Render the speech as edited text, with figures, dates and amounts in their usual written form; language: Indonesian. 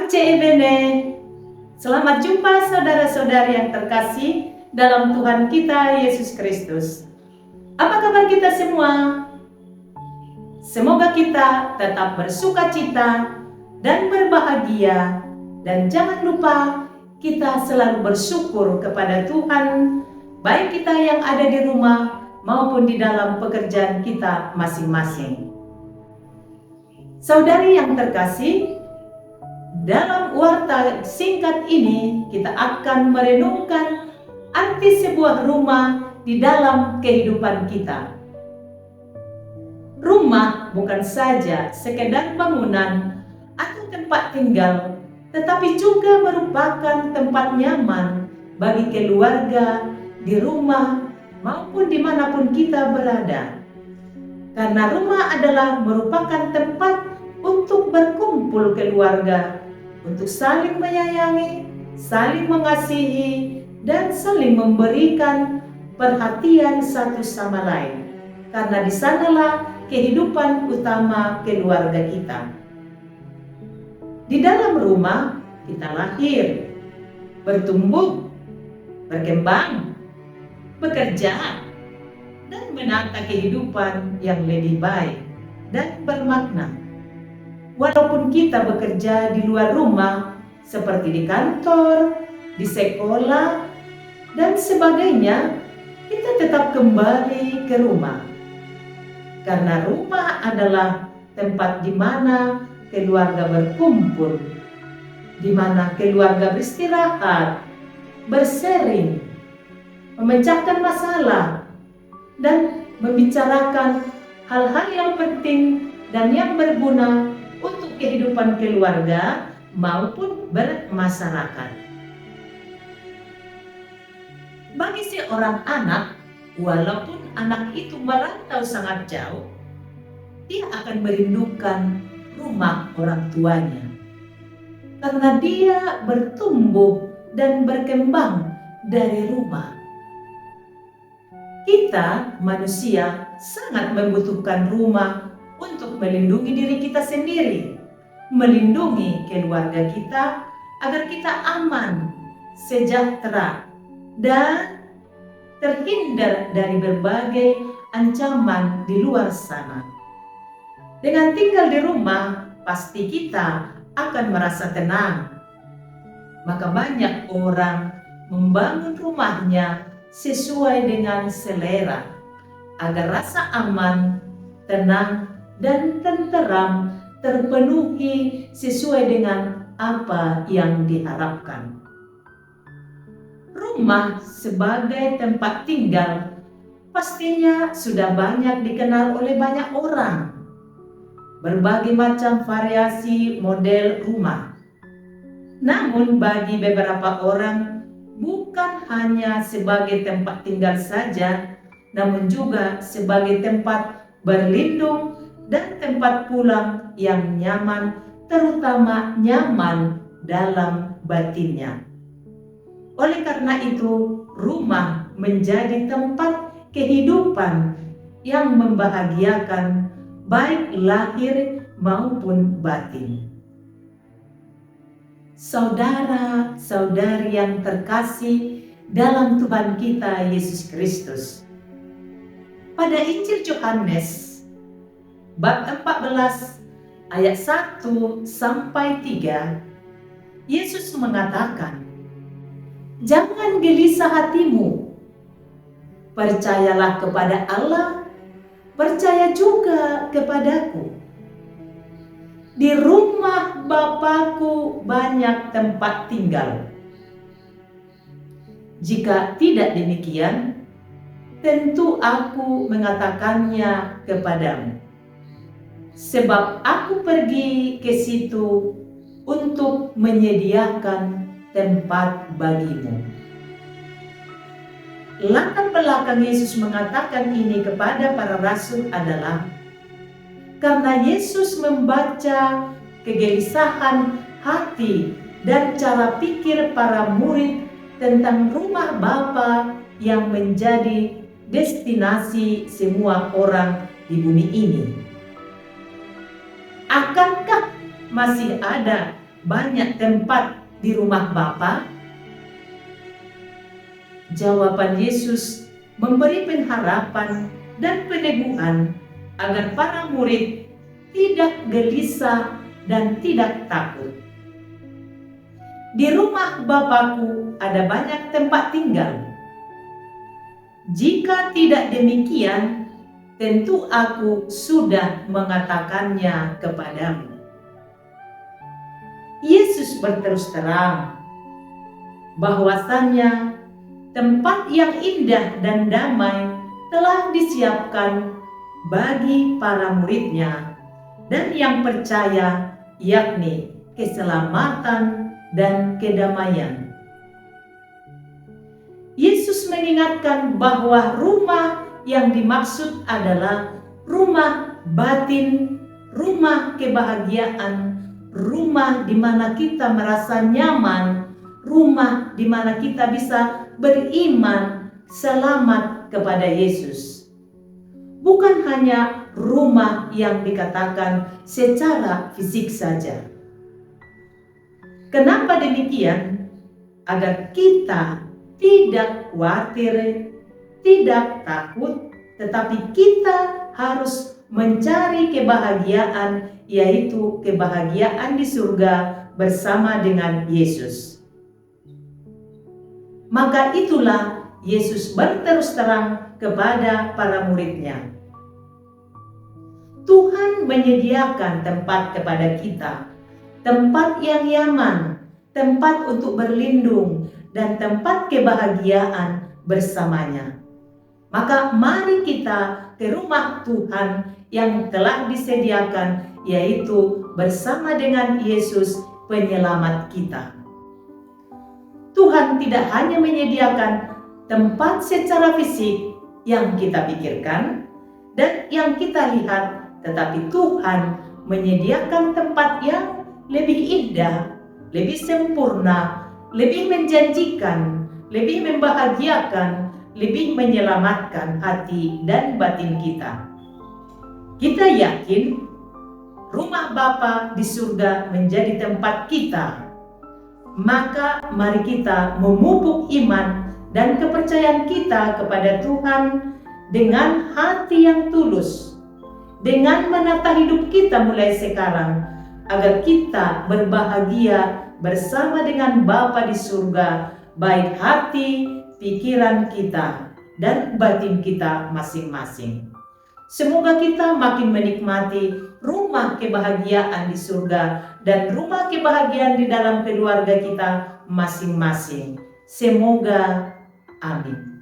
Bene. Selamat jumpa saudara-saudari yang terkasih dalam Tuhan kita Yesus Kristus. Apa kabar kita semua? Semoga kita tetap bersukacita dan berbahagia, dan jangan lupa kita selalu bersyukur kepada Tuhan, baik kita yang ada di rumah maupun di dalam pekerjaan kita masing-masing. Saudari yang terkasih, dalam warta singkat ini kita akan merenungkan arti sebuah rumah di dalam kehidupan kita. Rumah bukan saja sekedar bangunan atau tempat tinggal, tetapi juga merupakan tempat nyaman bagi keluarga di rumah maupun dimanapun kita berada. Karena rumah adalah merupakan tempat untuk berkumpul keluarga, untuk saling menyayangi, saling mengasihi, dan saling memberikan perhatian satu sama lain. Karena di sanalah kehidupan utama keluarga kita. Di dalam rumah kita lahir, bertumbuh, berkembang, bekerja, dan menata kehidupan yang lebih baik dan bermakna. Walaupun kita bekerja di luar rumah, seperti di kantor, di sekolah, dan sebagainya, kita tetap kembali ke rumah. Karena rumah adalah tempat di mana keluarga berkumpul, di mana keluarga beristirahat, bersering, memecahkan masalah, dan membicarakan hal-hal yang penting dan yang berguna untuk kehidupan keluarga maupun bermasyarakat. Bagi seorang anak, walaupun anak itu merantau sangat jauh, dia akan merindukan rumah orang tuanya. Karena dia bertumbuh dan berkembang dari rumah. Kita manusia sangat membutuhkan rumah untuk melindungi diri kita sendiri, melindungi keluarga kita agar kita aman, sejahtera, dan terhindar dari berbagai ancaman di luar sana. Dengan tinggal di rumah, pasti kita akan merasa tenang. Maka banyak orang membangun rumahnya sesuai dengan selera, agar rasa aman, tenang, dan tenteram terpenuhi sesuai dengan apa yang diharapkan. Rumah sebagai tempat tinggal pastinya sudah banyak dikenal oleh banyak orang. Berbagai macam variasi model rumah. Namun bagi beberapa orang bukan hanya sebagai tempat tinggal saja, namun juga sebagai tempat berlindung dan tempat pulang yang nyaman, terutama nyaman dalam batinnya. Oleh karena itu, rumah menjadi tempat kehidupan yang membahagiakan baik lahir maupun batin. Saudara-saudari yang terkasih dalam Tuhan kita Yesus Kristus. Pada Injil Yohanes bab 14 ayat 1 sampai 3, Yesus mengatakan, "Jangan gelisah hatimu. Percayalah kepada Allah, percaya juga kepadaku. Di rumah Bapa-Ku banyak tempat tinggal. Jika tidak demikian, tentu Aku mengatakannya kepadamu. Sebab Aku pergi ke situ untuk menyediakan tempat bagimu." Latar belakang Yesus mengatakan ini kepada para rasul adalah karena Yesus membaca kegelisahan hati dan cara pikir para murid tentang rumah Bapa yang menjadi destinasi semua orang di bumi ini. Akankah masih ada banyak tempat di rumah Bapa? Jawaban Yesus memberi pengharapan dan peneguhan agar para murid tidak gelisah dan tidak takut. Di rumah Bapakku ada banyak tempat tinggal. Jika tidak demikian, tentu aku sudah mengatakannya kepadamu. Yesus berterus terang bahwasannya tempat yang indah dan damai telah disiapkan bagi para muridnya dan yang percaya, yakni keselamatan dan kedamaian. Yesus mengingatkan bahwa rumah yang dimaksud adalah rumah batin, rumah kebahagiaan, rumah di mana kita merasa nyaman, rumah di mana kita bisa beriman selamat kepada Yesus. Bukan hanya rumah yang dikatakan secara fisik saja. Kenapa demikian? Agar kita tidak khawatir, tidak takut, tetapi kita harus mencari kebahagiaan, yaitu kebahagiaan di surga bersama dengan Yesus. Maka itulah Yesus berterus terang kepada para muridnya. Tuhan menyediakan tempat kepada kita, tempat yang nyaman, tempat untuk berlindung, dan tempat kebahagiaan bersamanya. Maka mari kita ke rumah Tuhan yang telah disediakan, yaitu bersama dengan Yesus penyelamat kita. Tuhan tidak hanya menyediakan tempat secara fisik yang kita pikirkan dan yang kita lihat, tetapi Tuhan menyediakan tempat yang lebih indah, lebih sempurna, lebih menjanjikan, lebih membahagiakan, lebih menyelamatkan hati dan batin kita. Kita yakin rumah Bapa di surga menjadi tempat kita. Maka mari kita memupuk iman dan kepercayaan kita kepada Tuhan dengan hati yang tulus, dengan menata hidup kita mulai sekarang, agar kita berbahagia bersama dengan Bapa di surga, baik hati, pikiran kita, dan batin kita masing-masing. Semoga kita makin menikmati rumah kebahagiaan di surga dan rumah kebahagiaan di dalam keluarga kita masing-masing. Semoga, amin.